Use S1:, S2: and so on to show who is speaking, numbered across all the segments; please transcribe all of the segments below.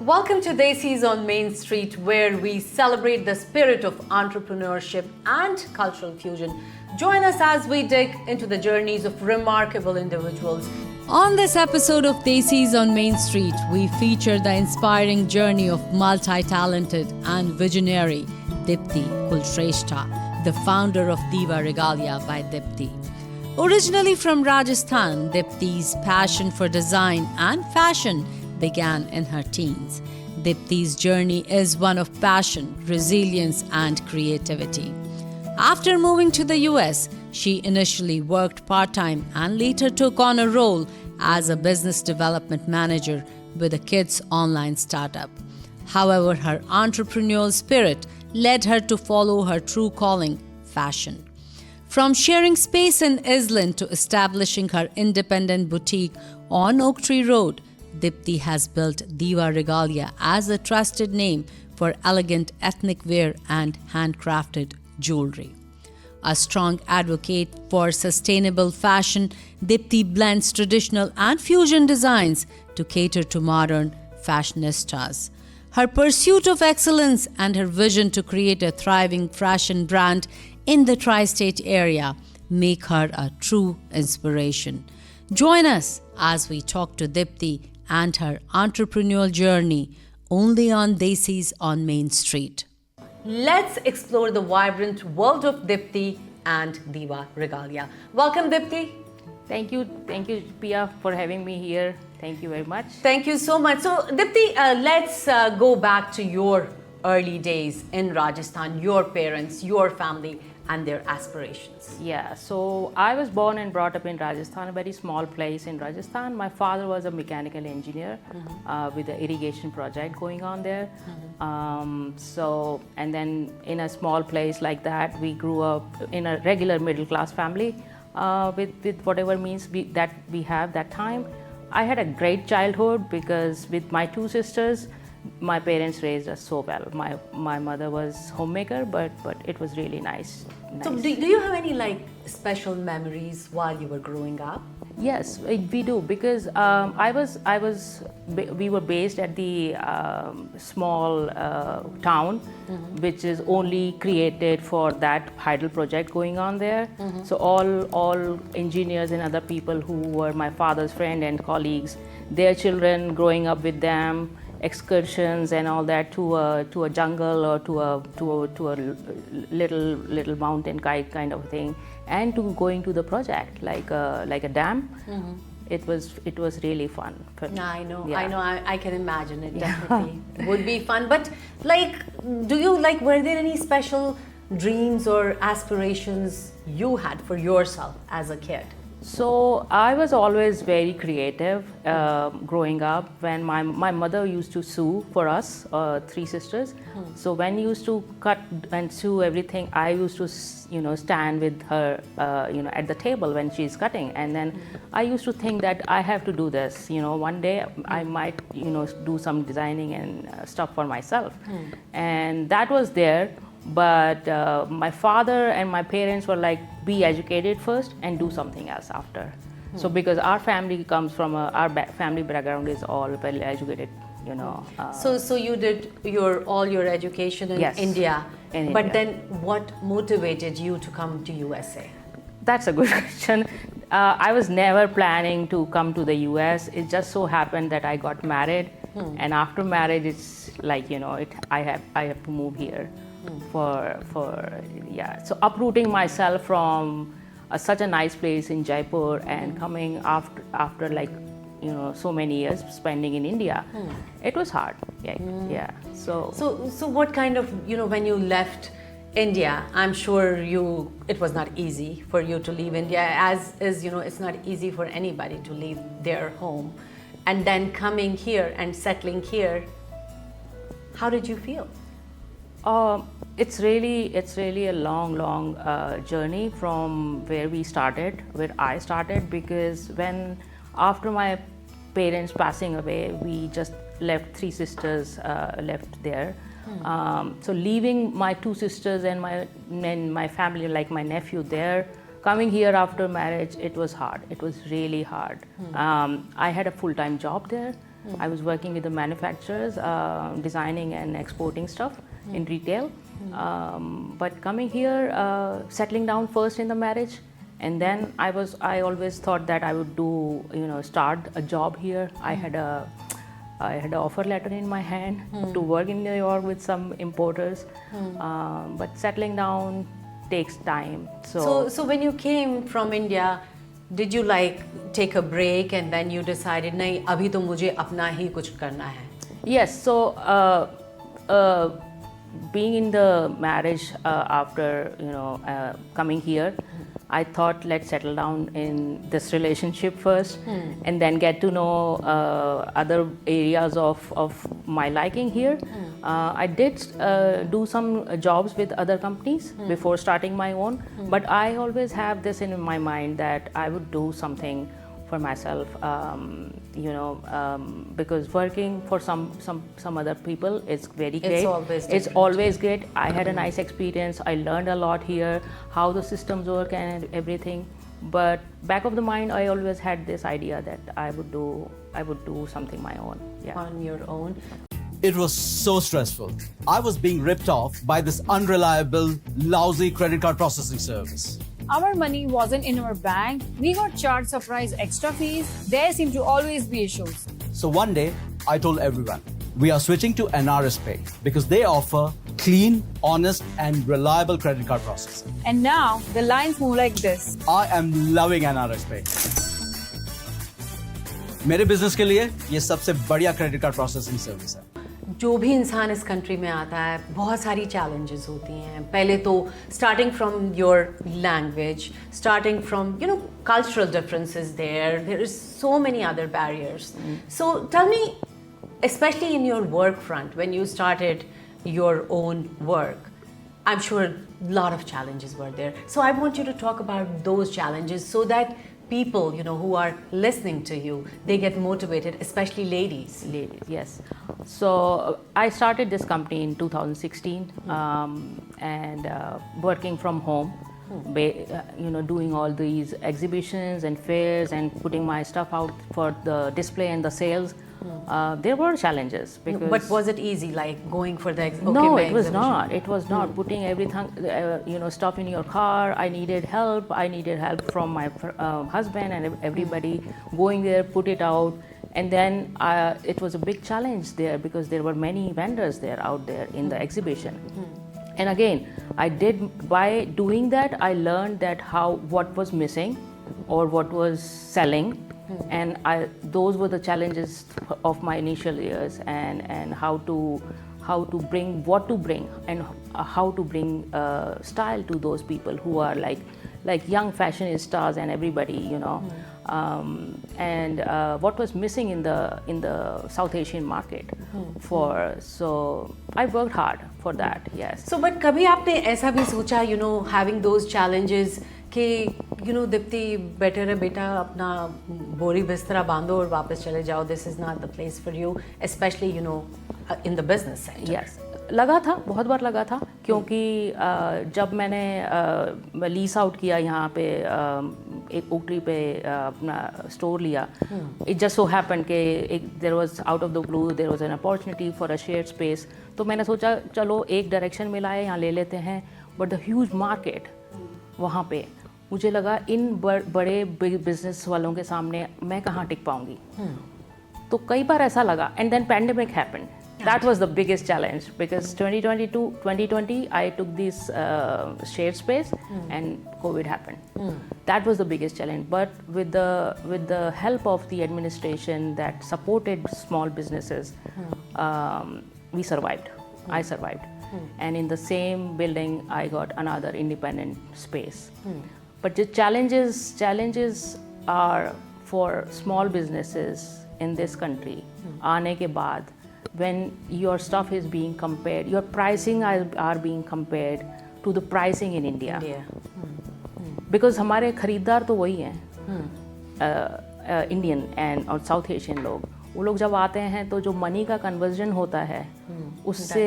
S1: Welcome to Desis on Main Street, where we celebrate the spirit of entrepreneurship and cultural fusion. Join us as we dig into the journeys of remarkable individuals. On this episode of Desis on Main Street, we feature the inspiring journey of multi-talented and visionary Deepti Kulshrestha, the founder of Diva Regalia by Deepti. Originally from Rajasthan, Deepti's passion for design and fashion began in her teens. Deepti's journey is one of passion, resilience, and creativity. After moving to the US, she initially worked part-time and later took on a role as a business development manager with a kids' online startup. However, her entrepreneurial spirit led her to follow her true calling, fashion. From sharing space in Islin to establishing her independent boutique on Oak Tree Road, Deepti has built Diva Regalia as a trusted name for elegant ethnic wear and handcrafted jewelry. A strong advocate for sustainable fashion, Deepti blends traditional and fusion designs to cater to modern fashionistas. Her pursuit of excellence and her vision to create a thriving fashion brand in the tri-state area make her a true inspiration. Join us as we talk to Deepti and her entrepreneurial journey only on Desis on Main Street. Let's explore the vibrant world of Deepti and Diva Regalia. Welcome, Deepti.
S2: Thank you, Pia, for having me here. Thank you very much.
S1: Thank you so much. So, Deepti, let's go back to your early days in Rajasthan, your parents, your family, and their aspirations.
S2: Yeah, so I was born and brought up in Rajasthan, a very small place in Rajasthan. My father was a mechanical engineer with an irrigation project going on there. And then in a small place like that, we grew up in a regular middle class family with whatever means that we have that time. I had a great childhood because with my two sisters, my parents raised us so well. My mother was homemaker, but it was really nice.
S1: So do you have any special memories while you were growing up?
S2: Yes, we do, because we were based at the small town, which is only created for that hydel project going on there. So all engineers and other people who were my father's friend and colleagues, their children growing up with them, excursions and all that to a jungle or to a little mountain kind of thing, and to going to the project like a dam. It was really fun.
S1: I know,
S2: Yeah.
S1: I can imagine it definitely would be fun. But were there any special dreams or aspirations you had for yourself as a kid?
S2: So I was always very creative growing up. When my mother used to sew for us, three sisters. So when we used to cut and sew everything, I used to stand with her at the table when she's cutting, and then I used to think that I have to do this. One day I might do some designing and stuff for myself, and that was there. But my father and my parents were like, be educated first and do something else after. So because our family comes from our family background is all well educated,
S1: So you did all your education in
S2: Yes,
S1: India,
S2: in
S1: but
S2: India.
S1: then what motivated you to come to USA?
S2: That's a good question. I was never planning to come to the US. It just so happened that I got married, and after marriage, it's like I have to move here. So uprooting myself from such a nice place in Jaipur and coming after so many years spending in India, it was hard. Yeah.
S1: So what kind of when you left India, I'm sure it was not easy for you to leave India, as is it's not easy for anybody to leave their home, and then coming here and settling here. How did you feel?
S2: It's really a long journey from where I started, because after my parents passing away, we just left three sisters left there. So leaving my two sisters and my family, like my nephew there, coming here after marriage, it was hard. It was really hard. I had a full-time job there, I was working with the manufacturers, designing and exporting stuff in retail. But coming here, settling down first in the marriage, and then I always thought that I would do, start a job here. I had an offer letter in my hand to work in New York with some importers, but settling down takes time.
S1: So when you came from India, did you like take a break and then you decided नहीं अभी तो मुझे अपना ही कुछ करना है?
S2: Yes, so being in the marriage after coming here, I thought let's settle down in this relationship first, and then get to know other areas of my liking here. I did do some jobs with other companies before starting my own, but I always have this in my mind that I would do something for myself, because working for some other people is very great. It's always great. I had a nice experience. I learned a lot here, how the systems work and everything. But back of the mind, I always had this idea that I would do something my own. Yeah.
S1: On your own.
S3: It was so stressful. I was being ripped off by this unreliable, lousy credit card processing service.
S4: Our money wasn't in our bank. We got charged surprise extra fees. There seemed to always be issues.
S3: So one day, I told everyone, we are switching to NRS Pay because they offer clean, honest and reliable credit card processing.
S4: And now, the lines move like this.
S3: I am loving NRS Pay. मेरे business के लिए ये सबसे बढ़िया credit card processing service है.
S1: जो भी इंसान इस कंट्री में आता है बहुत सारी चैलेंजेस होती हैं. पहले तो starting from your language, starting from cultural differences there is so many other barriers. So tell me, especially in your work front, when you started your own work, I'm sure a lot of challenges were there. So I want you to talk about those challenges so that people, who are listening to you, they get motivated, especially ladies.
S2: Ladies, yes. So I started this company in 2016, and working from home, doing all these exhibitions and fairs and putting my stuff out for the display and the sales. There were challenges because.
S1: But was it easy, like going for the
S2: No, it was not. It was not putting everything, stuff in your car. I needed help. I needed help from my husband and everybody going there, put it out, and then it was a big challenge there because there were many vendors there out there in the exhibition. And again, by doing that, I learned that what was missing or what was selling. And those were the challenges of my initial years, and how to bring what to bring and how to bring style to those people who are like young fashionistas and everybody, and what was missing in the South Asian market. So I worked hard for that. Yes.
S1: So but कभी आपने ऐसा भी सोचा, having those challenges कि Deepti better है बेटा अपना बोरी बिस्तरा बांधो और वापस चले जाओ. This is not the place for you, especially in the business sector.
S2: Yes. लगा था, बहुत बार लगा था, क्योंकि जब मैंने लीज आउट किया यहाँ पे एक ओकट्री पे अपना स्टोर लिया, इट जस्ट सो हैपन कि there was out of the blue there was an opportunity for a shared space. तो मैंने सोचा चलो एक डायरेक्शन मिला है, यहाँ ले लेते हैं. बट द ह्यूज मार्केट वहाँ पे मुझे लगा इन बड़े बिजनेस वालों के सामने मैं कहाँ टिक पाऊँगी. तो कई बार ऐसा लगा. And then pandemic happened. That was the biggest challenge because 2020 I took this shared space and COVID happened. That was the biggest challenge. But with the help of the administration that supported small businesses, we survived. I survived. And in the same building I got another independent space. But the challenges are for small businesses in this country. आने के बाद when your stuff is being compared, your pricing are being compared to the pricing in India. Because हमारे खरीदार तो वही हैं, Indian and और south Asian लोग. वो लोग जब आते हैं तो जो मनी का कन्वर्जन होता है उससे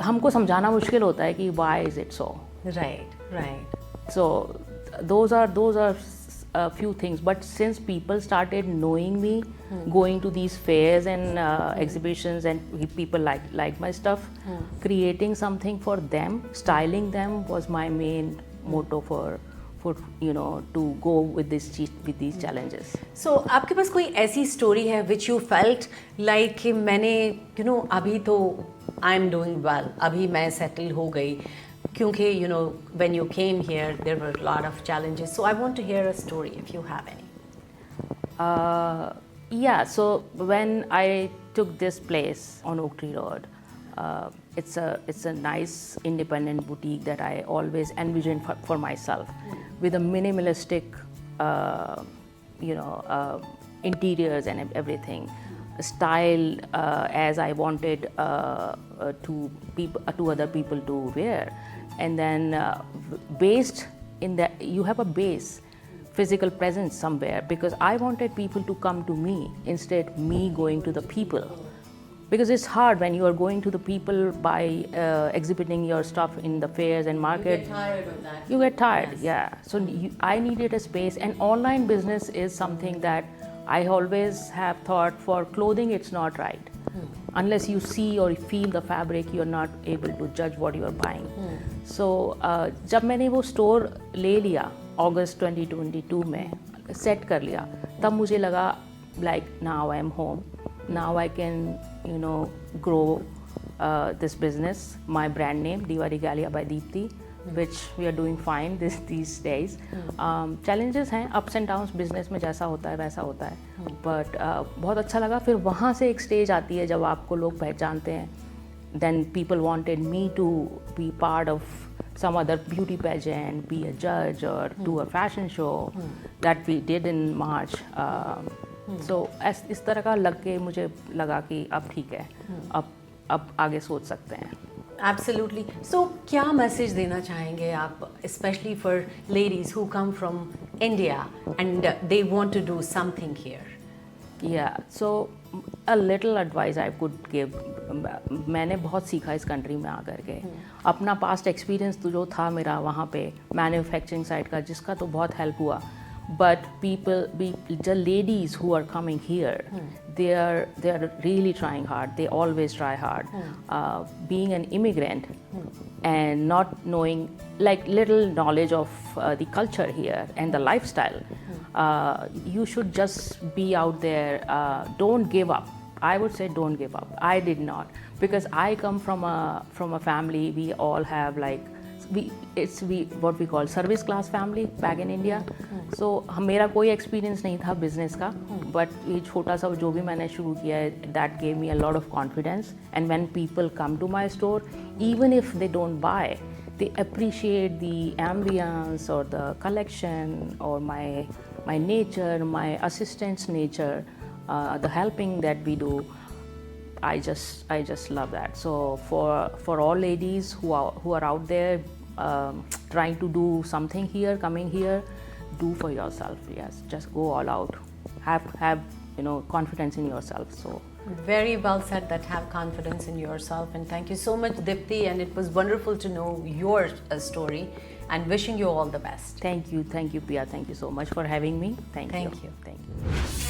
S2: हमको समझाना मुश्किल होता है कि why is it so.
S1: Right.
S2: So those are a few things. But since people started knowing me going to these fairs and exhibitions, and people like my stuff. Creating something for them, styling them was my main motto for to go with these challenges.
S1: So आपके पास कोई ऐसी story है which you felt like कि मैंने अभी तो I'm doing well, अभी मैं settle हो गई, क्योंकि when you came here there were a lot of challenges. So I want to hear a story if you have any.
S2: Yeah, so when I took this place on Oak Tree Road, it's a nice independent boutique that I always envisioned for myself, with a minimalistic, interiors and everything, style as I wanted to other people to wear, and then based in that you have a base. Physical presence somewhere, because I wanted people to come to me instead me going to the people, because it's hard when you are going to the people by exhibiting your stuff in the fairs and market.
S1: You get tired of that.
S2: You get tired,
S1: Yes.
S2: yeah. So I needed a space, and online business is something that I always have thought for clothing it's not right. Unless you see or feel the fabric, you're not able to judge what you are buying. So जब मैंने वो store ले लिया अगस्त 2022 में set कर लिया, तब मुझे लगा like now I'm home, now I can grow this business, my brand name Diva Regalia by Deepti, which we are doing fine these days. Challenges हैं, ups and downs, business में जैसा होता है वैसा होता है, but बहुत अच्छा लगा. फिर वहाँ से एक stage आती है जब आपको लोग पहचानते हैं. Then people wanted me to be part of some other beauty pageant, be a judge, or do a fashion show that we did in March. So इस तरह का लग के मुझे लगा कि अब ठीक है, अब आगे सोच सकते हैं.
S1: Absolutely. So क्या message देना चाहेंगे आप, especially for ladies who come from India and they want to do something here?
S2: Yeah, so a little advice I could give. मैंने बहुत सीखा इस कंट्री में आकर के. अपना पास्ट एक्सपीरियंस तो जो था मेरा वहाँ पे मैन्युफैक्चरिंग साइड का, जिसका तो बहुत हेल्प हुआ. But the ladies who are coming here, they are really trying hard. They always try hard. Being an immigrant and not knowing, like little knowledge of the culture here and the lifestyle, you should just be out there. Don't give up. I would say don't give up. I did not, because I come from a family. We all have like what we call service class family back in India. So मेरा कोई experience नहीं था business का, but ये छोटा सा जो भी मैंने शुरू किया है, that gave me a lot of confidence. And when people come to my store, even if they don't buy, they appreciate the ambience or the collection or my nature, my assistant's nature, the helping that we do. I just love that. So for all ladies who are out there trying to do something here, coming here, do for yourself. Yes, just go all out. Have confidence in yourself. So
S1: very well said, that have confidence in yourself. And thank you so much, Deepti, and it was wonderful to know your story, and wishing you all the best.
S2: thank you, Pia. Thank you so much for having me. Thank you.
S1: Thank you.